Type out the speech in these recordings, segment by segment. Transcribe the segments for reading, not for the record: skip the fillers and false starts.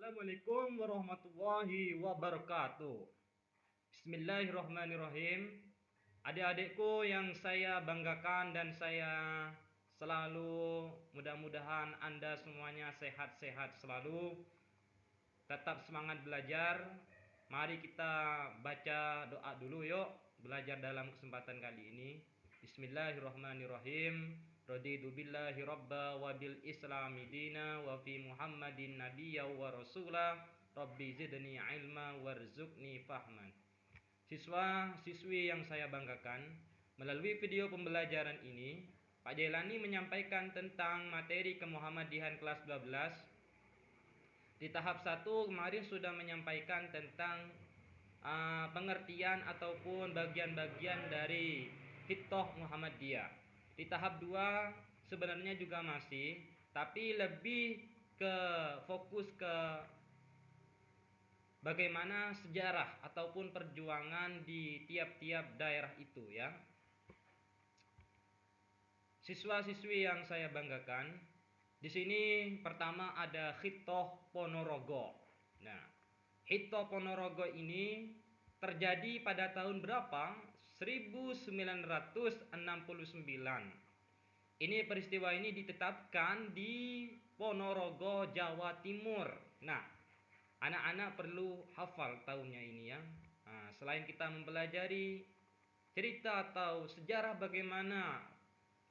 Assalamualaikum warahmatullahi wabarakatuh. Bismillahirrahmanirrahim. Adik-adikku yang saya banggakan dan saya selalu mudah-mudahan Anda semuanya sehat-sehat selalu. Tetap semangat belajar. Mari kita baca doa dulu yuk. Belajar dalam kesempatan kali ini. Bismillahirrahmanirrahim. Raditu billahi rabba wa bil islami dina wa fi muhammadin nabiyya wa rasula. Rabbi zidni ilma warzuqni fahman. Siswa-siswi yang saya banggakan, melalui video pembelajaran ini Pak Jailani menyampaikan tentang materi kemuhammadihan kelas 12. Di tahap 1 kemarin sudah menyampaikan tentang pengertian ataupun bagian-bagian dari Hitoh Muhammadiyah. Di tahap 2 sebenarnya juga masih, tapi lebih ke fokus ke bagaimana sejarah ataupun perjuangan di tiap-tiap daerah itu ya. Siswa-siswi yang saya banggakan, di sini pertama ada Hitoh Ponorogo. Nah, Hitoh Ponorogo ini terjadi pada tahun berapa? 1969. Ini peristiwa ini ditetapkan di Ponorogo, Jawa Timur. Nah, anak-anak perlu hafal tahunnya ini ya. Nah, selain kita mempelajari cerita atau sejarah bagaimana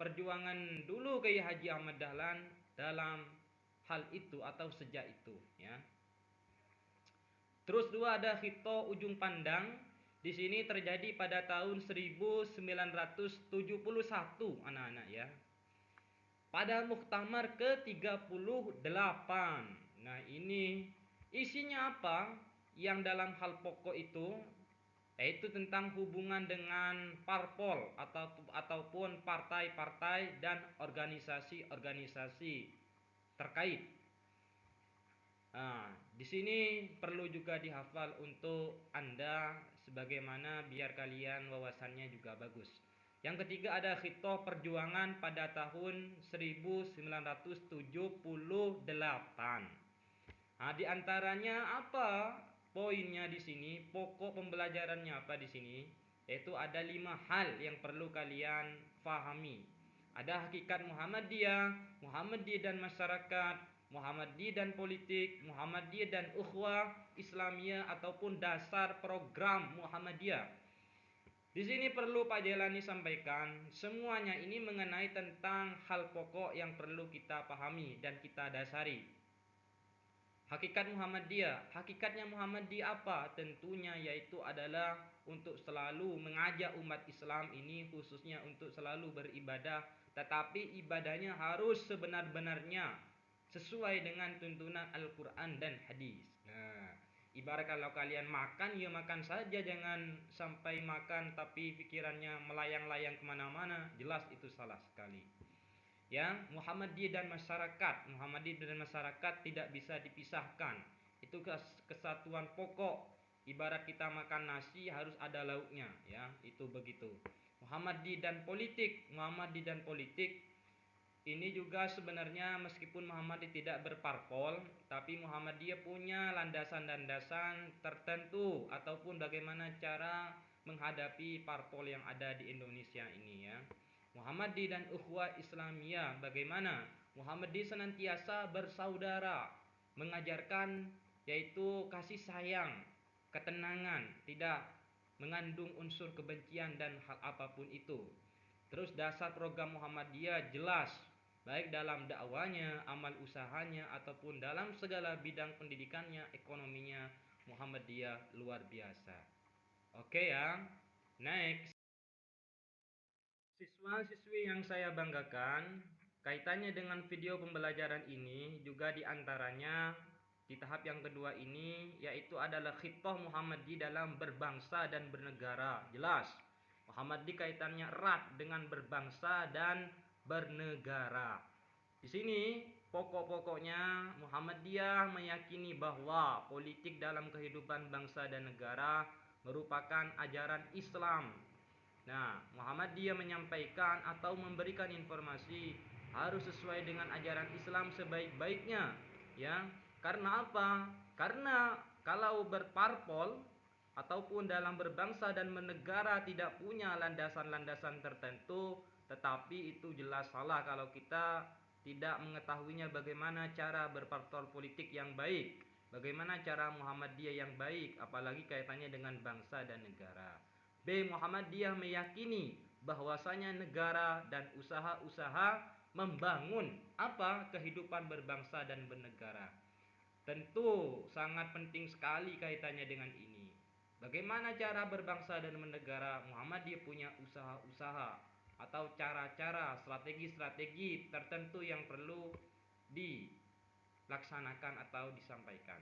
perjuangan dulu Kiai Haji Ahmad Dahlan dalam hal itu atau sejak itu ya. Terus dua ada Hito Ujung Pandang. Di sini terjadi pada tahun 1971 anak-anak ya. Pada Muktamar ke-38. Nah, ini isinya apa? Yang dalam hal pokok itu yaitu tentang hubungan dengan parpol ataupun partai-partai dan organisasi-organisasi terkait. Nah, di sini perlu juga dihafal untuk Anda sebagaimana biar kalian wawasannya juga bagus. Yang ketiga ada Hitoh Perjuangan pada tahun 1978. Nah, di antaranya apa poinnya di sini? Pokok pembelajarannya apa di sini? Yaitu ada 5 hal yang perlu kalian fahami. Ada hakikat Muhammadiyah, Muhammadiyah dan masyarakat, Muhammadiyah dan politik, Muhammadiyah dan ukhuwah Islamiyah ataupun dasar program Muhammadiyah. Di sini perlu Pak Jailani sampaikan, semuanya ini mengenai tentang hal pokok yang perlu kita pahami dan kita dasari. Hakikat Muhammadiyah. Hakikatnya Muhammadiyah apa? Tentunya yaitu adalah untuk selalu mengajak umat Islam ini khususnya untuk selalu beribadah, tetapi ibadahnya harus sebenar-benarnya sesuai dengan tuntunan Al-Quran dan hadis. Nah, ibarat kalau kalian makan, ya makan saja, jangan sampai makan tapi pikirannya melayang-layang kemana-mana. Jelas itu salah sekali. Ya, Muhammadiyah dan masyarakat tidak bisa dipisahkan. Itu kesatuan pokok. Ibarat kita makan nasi harus ada lauknya, ya, itu begitu. Muhammadiyah dan politik ini juga sebenarnya meskipun Muhammadiyah tidak berparpol, tapi Muhammadiyah punya landasan-landasan tertentu ataupun bagaimana cara menghadapi parpol yang ada di Indonesia ini ya. Muhammadiyah dan ukhuwah Islamiyah, bagaimana Muhammadiyah senantiasa bersaudara, mengajarkan yaitu kasih sayang, ketenangan, tidak mengandung unsur kebencian dan hal apapun itu. Terus dasar program Muhammadiyah jelas, baik dalam dakwanya, amal usahanya ataupun dalam segala bidang pendidikannya, ekonominya, Muhammadiyah luar biasa. Oke ya. Next. Siswa-siswi yang saya banggakan, kaitannya dengan video pembelajaran ini juga diantaranya di tahap yang kedua ini yaitu adalah Hitoh Muhammadiyah dalam berbangsa dan bernegara. Jelas, Muhammadiyah kaitannya erat dengan berbangsa dan bernegara. Di sini pokok-pokoknya Muhammadiyah meyakini bahwa politik dalam kehidupan bangsa dan negara merupakan ajaran Islam. Nah, Muhammadiyah menyampaikan atau memberikan informasi harus sesuai dengan ajaran Islam sebaik-baiknya, ya. Karena apa? Karena kalau berparpol ataupun dalam berbangsa dan bernegara tidak punya landasan-landasan tertentu, tetapi itu jelas salah kalau kita tidak mengetahuinya bagaimana cara berparpol politik yang baik, bagaimana cara Muhammadiyah yang baik, apalagi kaitannya dengan bangsa dan negara. B. Muhammadiyah meyakini bahwasanya negara dan usaha-usaha membangun apa kehidupan berbangsa dan bernegara. Tentu sangat penting sekali kaitannya dengan ini. Bagaimana cara berbangsa dan bernegara? Muhammadiyah punya usaha-usaha atau cara-cara, strategi-strategi tertentu yang perlu dilaksanakan atau disampaikan.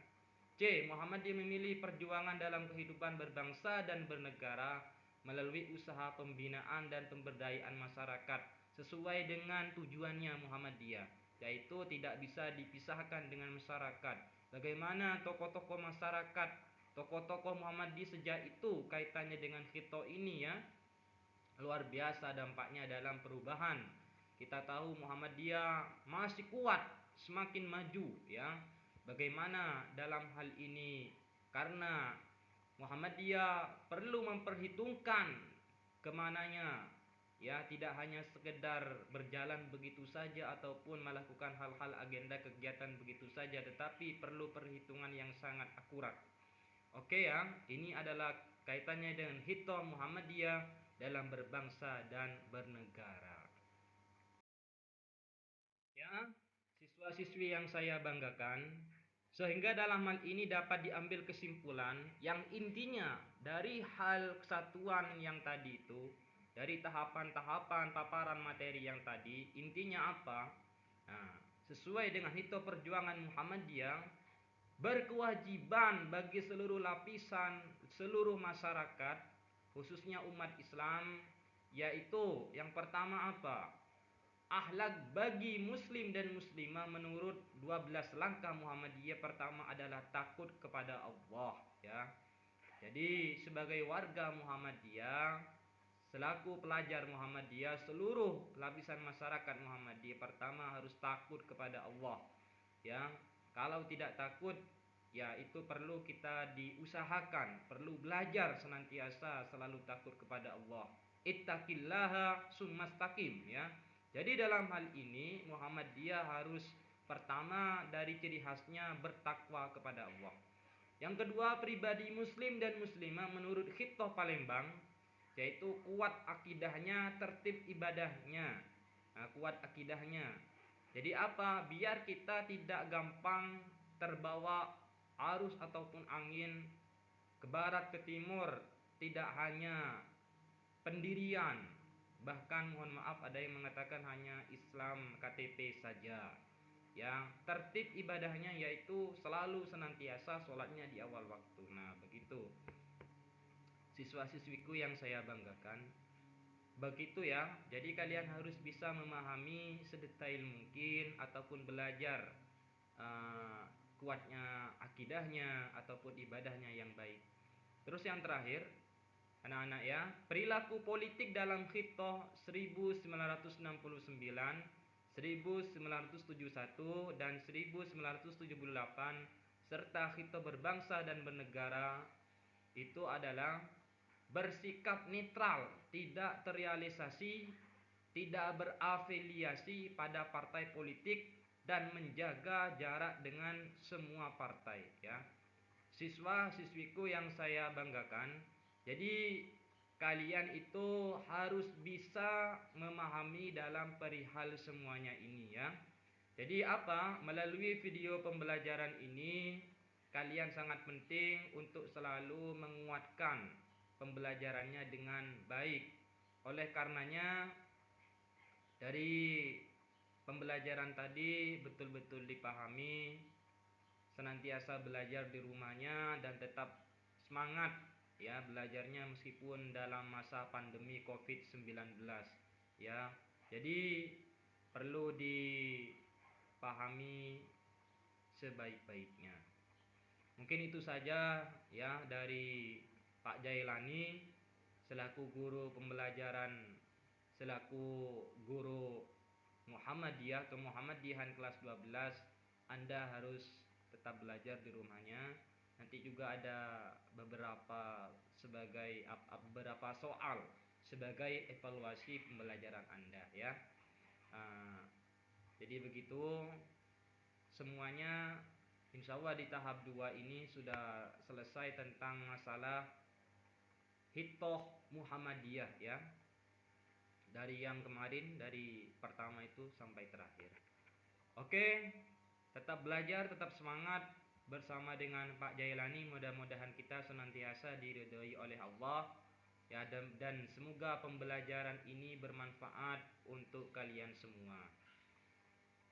C. Muhammadiyah memilih perjuangan dalam kehidupan berbangsa dan bernegara melalui usaha pembinaan dan pemberdayaan masyarakat sesuai dengan tujuannya Muhammadiyah, yaitu tidak bisa dipisahkan dengan masyarakat. Bagaimana tokoh-tokoh masyarakat, tokoh-tokoh Muhammadiyah sejak itu kaitannya dengan khito ini ya, luar biasa dampaknya dalam perubahan. Kita tahu Muhammadiyah masih kuat, semakin maju ya. Bagaimana dalam hal ini? Karena Muhammadiyah perlu memperhitungkan kemananya ya, tidak hanya sekedar berjalan begitu saja ataupun melakukan hal-hal agenda kegiatan begitu saja, tetapi perlu perhitungan yang sangat akurat. Oke ya, ini adalah kaitannya dengan hito Muhammadiyah dalam berbangsa dan bernegara. Ya, siswa-siswi yang saya banggakan, sehingga dalam hal ini dapat diambil kesimpulan yang intinya dari hal kesatuan yang tadi itu, dari tahapan-tahapan paparan materi yang tadi, intinya apa? Nah, sesuai dengan hito perjuangan Muhammadiyah, berkewajiban bagi seluruh lapisan, seluruh masyarakat, khususnya umat Islam, yaitu yang pertama apa? Akhlak bagi muslim dan muslimah menurut 12 langkah Muhammadiyah. Pertama adalah takut kepada Allah ya. Jadi sebagai warga Muhammadiyah, selaku pelajar Muhammadiyah, seluruh lapisan masyarakat Muhammadiyah pertama harus takut kepada Allah ya. Kalau tidak takut, ya itu perlu kita diusahakan, perlu belajar senantiasa selalu takut kepada Allah. Ittaqillaha summastaqim ya. Jadi dalam hal ini Muhammadiyah harus pertama dari ciri khasnya bertakwa kepada Allah. Yang kedua, pribadi muslim dan muslimah menurut Khittah Palembang, yaitu kuat akidahnya, tertib ibadahnya. Nah, kuat akidahnya. Jadi apa? Biar kita tidak gampang terbawa arus ataupun angin ke barat ke timur, tidak hanya pendirian, bahkan mohon maaf ada yang mengatakan hanya Islam KTP saja. Yang tertib ibadahnya yaitu selalu senantiasa sholatnya di awal waktu. Nah begitu siswa-siswiku yang saya banggakan. Begitu ya, jadi kalian harus bisa memahami sedetail mungkin ataupun belajar uh, kuatnya akidahnya ataupun ibadahnya yang baik. Terus yang terakhir, anak-anak ya, perilaku politik dalam Khittah 1969, 1971 dan 1978 serta Khittah berbangsa dan bernegara itu adalah bersikap netral, tidak terrealisasi, tidak berafiliasi pada partai politik dan menjaga jarak dengan semua partai ya. Siswa-siswiku yang saya banggakan, jadi kalian itu harus bisa memahami dalam perihal semuanya ini ya. Jadi apa? Melalui video pembelajaran ini kalian sangat penting untuk selalu menguatkan pembelajarannya dengan baik. Oleh karenanya dari pembelajaran tadi betul-betul dipahami, senantiasa belajar di rumahnya dan tetap semangat ya belajarnya meskipun dalam masa pandemi COVID-19 ya. Jadi perlu dipahami sebaik-baiknya. Mungkin itu saja ya dari Pak Jailani selaku guru pembelajaran, selaku guru Muhammadiyah atau Muhammadiyahan kelas 12. Anda harus tetap belajar di rumahnya. Nanti juga ada beberapa soal sebagai evaluasi pembelajaran Anda ya. Ah, jadi begitu semuanya, insya Allah di tahap 2 ini sudah selesai tentang masalah Hitoh Muhammadiyah ya. Dari yang kemarin, dari pertama itu sampai terakhir. Oke, tetap belajar, tetap semangat bersama dengan Pak Jailani. Mudah-mudahan kita senantiasa diridhoi oleh Allah ya, dan semoga pembelajaran ini bermanfaat untuk kalian semua.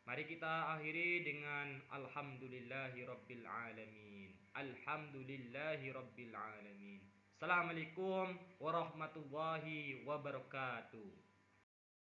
Mari kita akhiri dengan alhamdulillahirabbil alamin. Alhamdulillahirabbil alamin. Assalamualaikum warahmatullahi wabarakatuh.